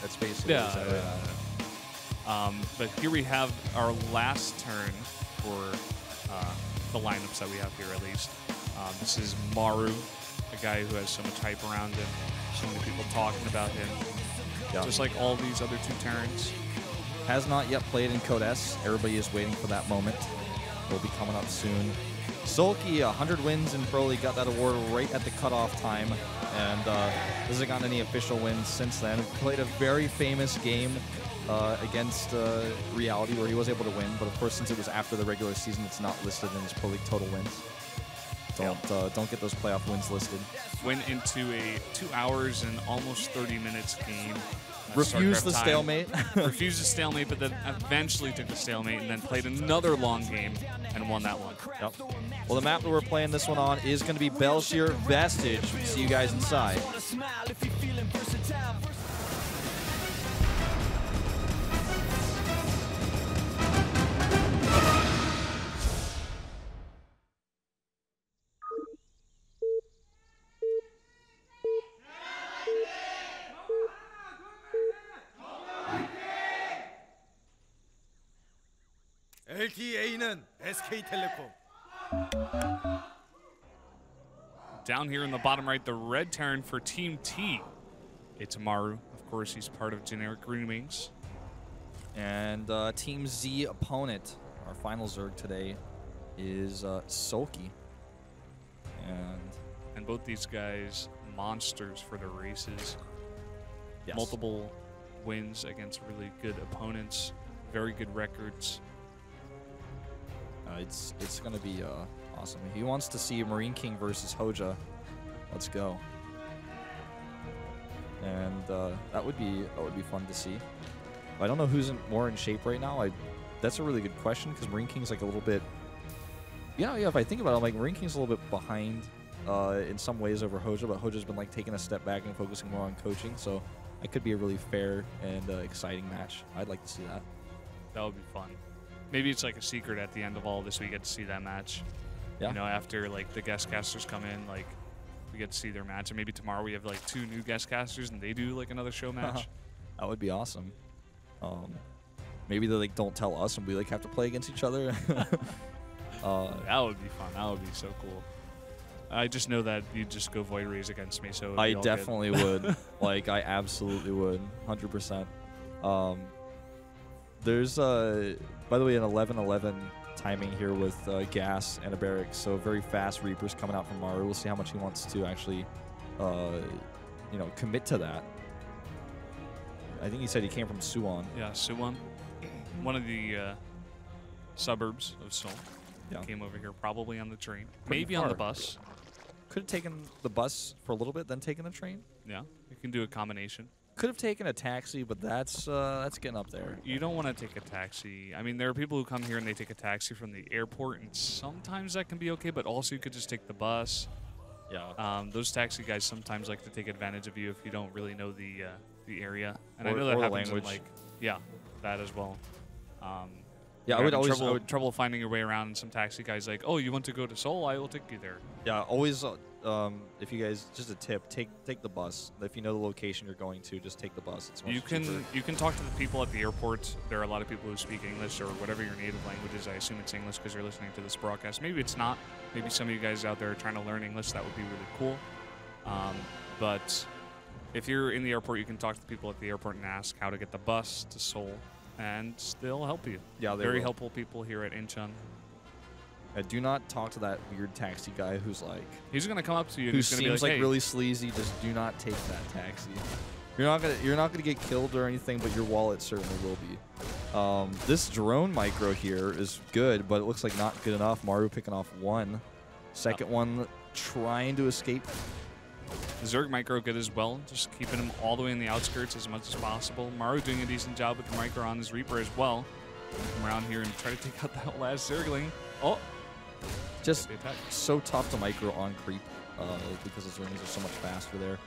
That's basically but here we have our last turn for the lineups that we have here, at least. This is Maru, a guy who has so much hype around him, so many people talking about him. Yeah. Just like all these other 2 turns. Has not yet played in Code S. Everybody is waiting for that moment. Will be coming up soon. SoulKey, 100 wins in Pro League, got that award right at the cutoff time, and hasn't gotten any official wins since then. Played a very famous game against Reality where he was able to win, but of course since it was after the regular season, it's not listed in his Pro League total wins. Don't get those playoff wins listed. Went into a 2 hours and almost 30 minutes game. Refused the stalemate. Refused the stalemate, but then eventually took the stalemate and then played another long game and won that one. Yep. Well, the map that we're playing this one on is going to be Bel'Shir-Vestige. See you guys inside. LTA는 SKT1. Down here in the bottom right, the red turn for Team T. It's Maru. Of course, he's part of JINAIR Green Wings. And Team Z opponent, our final Zerg today, is SoulKey. And both these guys, monsters for the races. Yes. Multiple wins against really good opponents. Very good records. It's going to be awesome. He wants to see Marine King versus Hoja. Let's go. And that would be fun to see. I don't know who's more in shape right now. That's a really good question because Marine King's like a little bit. Yeah. If I think about it, I'm like Marine King's a little bit behind in some ways over Hoja, but Hoja's been like taking a step back and focusing more on coaching. So it could be a really fair and exciting match. I'd like to see that. That would be fun. Maybe it's like a secret at the end of all this. We get to see that match. Yeah. You know, after like the guest casters come in, like we get to see their match. And maybe tomorrow we have like 2 new guest casters and they do like another show match. That would be awesome. Maybe they like don't tell us and we like have to play against each other. That would be fun. That would be so cool. I just know that you'd just go Void Rays against me. So I definitely would. Like I absolutely would. 100%. There's by the way, an 11-11 timing here with Gas and a Barracks, so very fast Reapers coming out from Maru. We'll see how much he wants to actually, you know, commit to that. I think he said he came from Suwon. Yeah, Suwon, one of the suburbs of Seoul. Yeah. Came over here probably on the train, maybe on the bus. Could have taken the bus for a little bit, then taken the train. Yeah, you can do a combination. Could have taken a taxi, but that's getting up there. You don't want to take a taxi. I mean, there are people who come here and they take a taxi from the airport, and sometimes that can be okay, but also you could just take the bus. Yeah. Those taxi guys sometimes like to take advantage of you if you don't really know the area. And or, I know that or happens language. in, like, yeah, that as well. Yeah, I would always trouble finding your way around, and some taxi guys like, oh, you want to go to Seoul? I will take you there. Yeah, always. If you guys, just a tip, take the bus. If you know the location you're going to, just take the bus. It's you can talk to the people at the airport. There are a lot of people who speak English or whatever your native language is. I assume it's English because you're listening to this broadcast. Maybe it's not. Maybe some of you guys out there are trying to learn English. That would be really cool. But if you're in the airport, you can talk to the people at the airport and ask how to get the bus to Seoul, and they'll help you. Yeah, they very will. helpful people here at Incheon. Do not talk to that weird taxi guy who's like... He's going to come up to you and who he's going to be seems like, like hey. really sleazy. Just do not take that taxi. You're not gonna get killed or anything, but your wallet certainly will be. This drone micro here is good, but it looks like not good enough. Maru picking off one. Second one trying to escape. Zerg micro good as well, just keeping him all the way in the outskirts as much as possible. Maru doing a decent job with the micro on his Reaper as well. Come around here and try to take out that last Zergling. Oh! Just so tough to micro on creep because his Zerglings are so much faster there.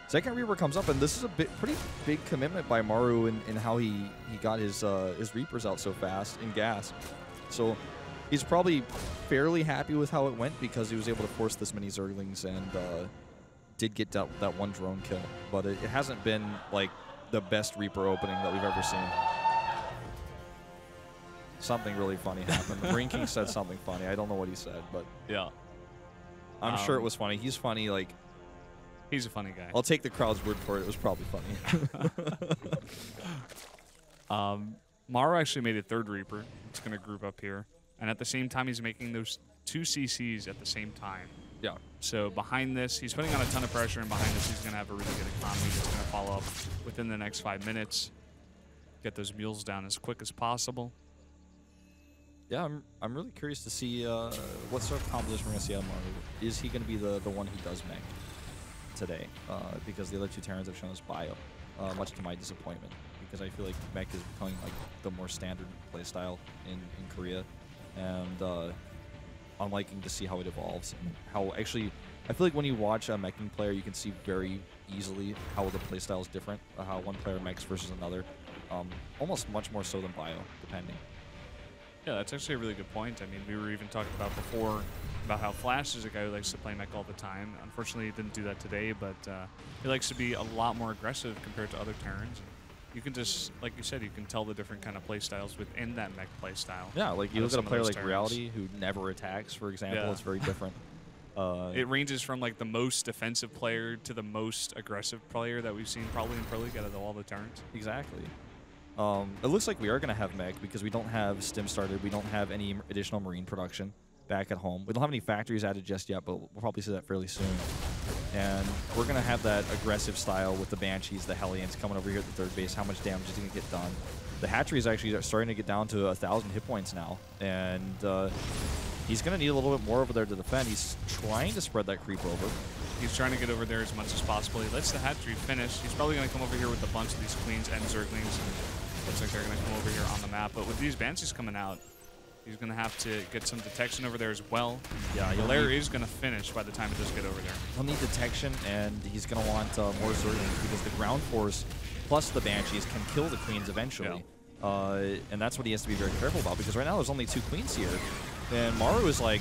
Second Reaper comes up, and this is a pretty big commitment by Maru in how he got his Reapers out so fast in gas. So he's probably fairly happy with how it went because he was able to force this many Zerglings and did get that one drone kill. But it hasn't been like the best Reaper opening that we've ever seen. Something really funny happened. Marine King said something funny. I don't know what he said, but Yeah. I'm sure it was funny. He's funny. Like, He's a funny guy. I'll take the crowd's word for it. It was probably funny. Maru actually made a third Reaper. It's going to group up here. And at the same time, he's making those 2 CCs at the same time. Yeah. So behind this, he's putting on a ton of pressure, and behind this, he's going to have a really good economy that's going to follow up within the next 5 minutes. Get those mules down as quick as possible. Yeah, I'm really curious to see what sort of composition we're going to see out of Maru. Is he going to be the one who does mech today? Because the other 2 Terrans have shown us bio, much to my disappointment. Because I feel like mech is becoming like the more standard playstyle in Korea, and I'm liking to see how it evolves and how actually I feel like when you watch a meching player, you can see very easily how the playstyle is different, how one player mechs versus another, almost much more so than bio, depending. Yeah, that's actually a really good point. I mean, we were even talking about before about how Flash is a guy who likes to play mech all the time. Unfortunately, he didn't do that today, but he likes to be a lot more aggressive compared to other Terrans. You can just, like you said, you can tell the different kind of play styles within that mech play style. Yeah, like you look at a player like Reality who never attacks, for example, Yeah. it's very different. It ranges from like the most defensive player to the most aggressive player that we've seen probably in Pro League out of all the turns. Exactly. It looks like we are going to have mech because we don't have stim started. We don't have any additional marine production back at home. We don't have any factories added just yet, but we'll probably see that fairly soon. And we're going to have that aggressive style with the Banshees, the Hellions coming over here at the third base. How much damage is going to get done? The hatchery is actually starting to get down to 1,000 hit points now. And he's going to need a little bit more over there to defend. He's trying to spread that creep over. He's trying to get over there as much as possible. He lets the hatchery finish. He's probably going to come over here with a bunch of these queens and zerglings. Looks like they're going to come over here on the map. But with these Banshees coming out, he's going to have to get some detection over there as well. Yeah, the lair is going to finish by the time it does get over there. He'll need detection, and he's going to want more zerglings because the ground force plus the Banshees can kill the queens eventually. Yeah. And that's what he has to be very careful about because right now there's only 2 queens here. And Maru is like,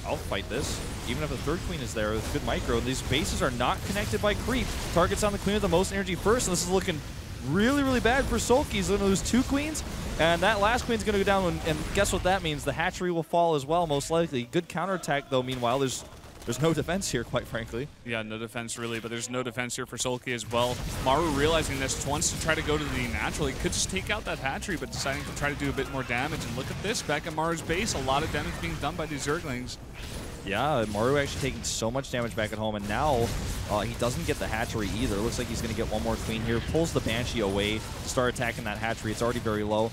I'll fight this. Even if the third queen is there, with good micro. These bases are not connected by creep. Targets on the queen with the most energy first, and this is looking really, really bad for SoulKey. He's going to lose 2 queens, and that last queen's going to go down, and guess what that means? The hatchery will fall as well, most likely. Good counterattack, though, meanwhile. There's no defense here, quite frankly. Yeah, no defense really, but there's no defense here for SoulKey as well. Maru realizing this, wants to try to go to the natural. He could just take out that hatchery, but deciding to try to do a bit more damage. And look at this, back at Maru's base, a lot of damage being done by these zerglings. Yeah, Maru actually taking so much damage back at home, and now he doesn't get the hatchery either. Looks like he's going to get one more queen here. Pulls the Banshee away to start attacking that hatchery. It's already very low.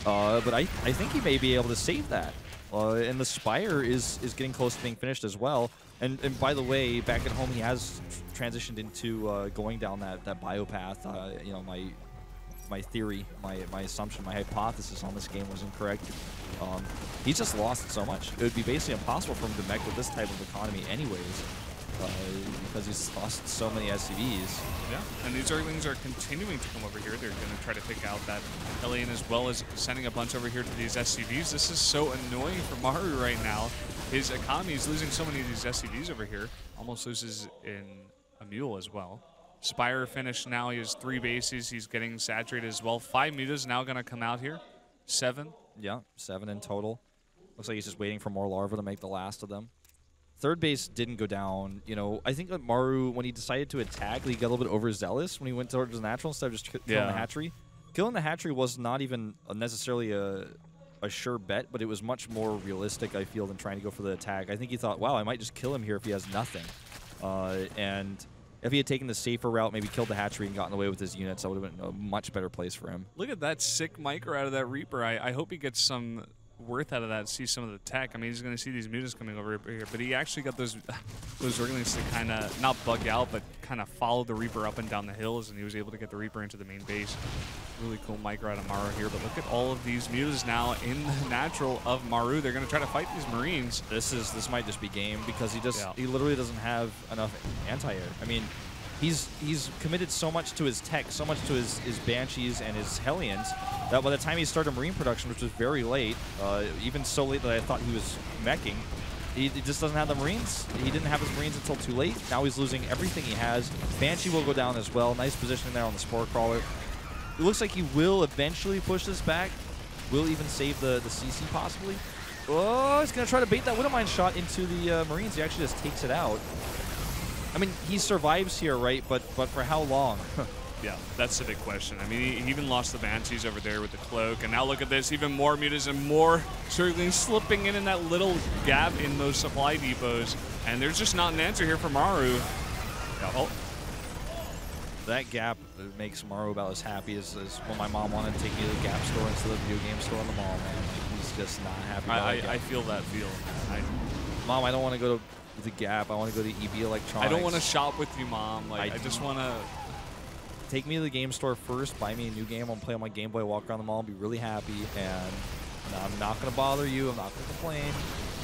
But I think he may be able to save that. And the Spire is getting close to being finished as well. And by the way, back at home, he has transitioned into going down that biopath. You know, my theory, my assumption, my hypothesis on this game was incorrect. He's just lost so much. It would be basically impossible for him to mech with this type of economy anyways, because he's lost so many SCVs. Yeah, and these Zerglings are continuing to come over here. They're going to try to pick out that Hellion as well as sending a bunch over here to these SCVs. This is so annoying for Maru right now. His economy is losing so many of these SCVs over here. Almost loses in a mule as well. Spire finished now. He has 3 bases. He's getting saturated as well. 5 mutas now going to come out here. 7. Yeah, 7 in total. Looks like he's just waiting for more larvae to make the last of them. Third base didn't go down. You know, I think that Maru, when he decided to attack, he got a little bit overzealous when he went towards the natural instead of just killing the hatchery. Killing the hatchery was not even necessarily a sure bet, but it was much more realistic, I feel, than trying to go for the attack. I think he thought, wow, I might just kill him here if he has nothing. And if he had taken the safer route, maybe killed the hatchery and gotten away with his units, that would have been a much better place for him. Look at that sick micro out of that Reaper. I hope he gets some worth out of that, see some of the tech. I mean, he's going to see these mutas coming over here, but he actually got those Zerglings to kind of not bug out, but kind of follow the Reaper up and down the hills, and he was able to get the Reaper into the main base. Really cool micro out of Maru here, but look at all of these mutas now in the natural of Maru. They're going to try to fight these Marines. This might just be game because he literally doesn't have enough anti-air. I mean, he's committed so much to his tech, so much to his Banshees and his Hellions, that by the time he started Marine production, which was very late, even so late that I thought he was meching, he just doesn't have the Marines. He didn't have his Marines until too late. Now he's losing everything he has. Banshee will go down as well. Nice positioning there on the Spore Crawler. It looks like he will eventually push this back. Will even save the CC possibly. Oh, he's going to try to bait that Widowmine shot into the Marines. He actually just takes it out. I mean, he survives here, right? But for how long? Yeah, that's the big question. I mean, he even lost the Banshees over there with the cloak. And now look at this, even more mutas and more Zerglings slipping in that little gap in those supply depots. And there's just not an answer here for Maru. Yeah, oh. That gap makes Maru about as happy as when my mom wanted to take me to the Gap store instead of the video game store in the mall, man. Like, he's just not happy about it. I feel that feel. Mom, I don't want to go to the Gap. I want to go to EB Electronics. I don't want to shop with you, Mom. Like, I just want to... Take me to the game store first, buy me a new game. I'll play on my Game Boy, walk around the mall, and be really happy. And I'm not going to bother you. I'm not going to complain.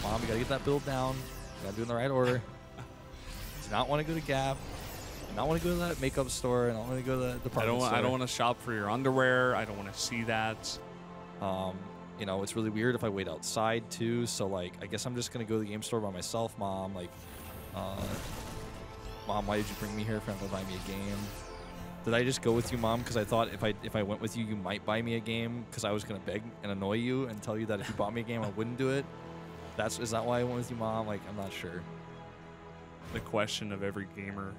Mom, you got to get that build down. You got to do it in the right order. Do not want to go to Gap. I don't want to go to that makeup store. I don't want to go to the department store. I don't want to shop for your underwear. I don't want to see that. You know, it's really weird if I wait outside too. So like, I guess I'm just gonna go to the game store by myself, Mom. Like, Mom, why did you bring me here if you're not gonna buy me a game? Did I just go with you, Mom? Because I thought if I went with you, you might buy me a game. Because I was gonna beg and annoy you and tell you that if you bought me a game, I wouldn't do it. Is that why I went with you, Mom? Like, I'm not sure. The question of every gamer.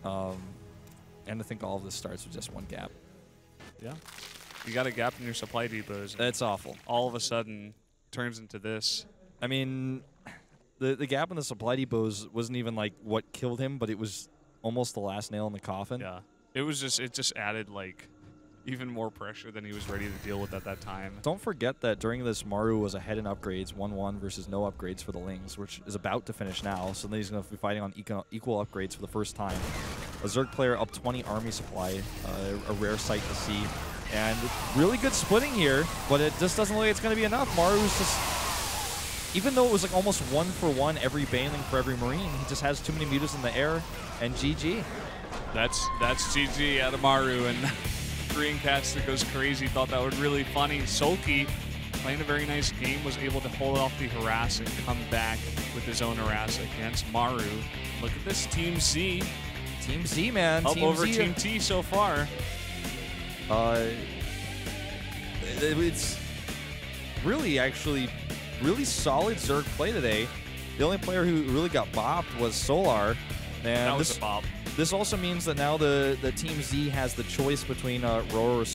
And I think all of this starts with just one gap. Yeah. You got a gap in your supply depots. That's awful. All of a sudden turns into this. I mean, the gap in the supply depots wasn't even like what killed him, but it was almost the last nail in the coffin. Yeah. It just added like even more pressure than he was ready to deal with at that time. Don't forget that during this, Maru was ahead in upgrades, 1-1 versus no upgrades for the Lings, which is about to finish now. So then he's going to be fighting on equal upgrades for the first time. A Zerg player up 20 army supply, a rare sight to see. And really good splitting here, but it just doesn't look like it's going to be enough. Maru's just, even though it was like almost 1-for-1 every Baneling for every Marine, he just has too many mutas in the air, and GG. That's GG out of Maru, and Greencaster goes crazy, thought that was really funny. SoulKey, playing a very nice game, was able to hold off the harass and come back with his own harass against Maru. Look at this Team Z. Team Z, man. Up Team over Z. Team T so far. It's really, actually, really solid Zerg play today. The only player who really got bopped was Solar. And that was a bop. This also means that now the Team Z has the choice between Roar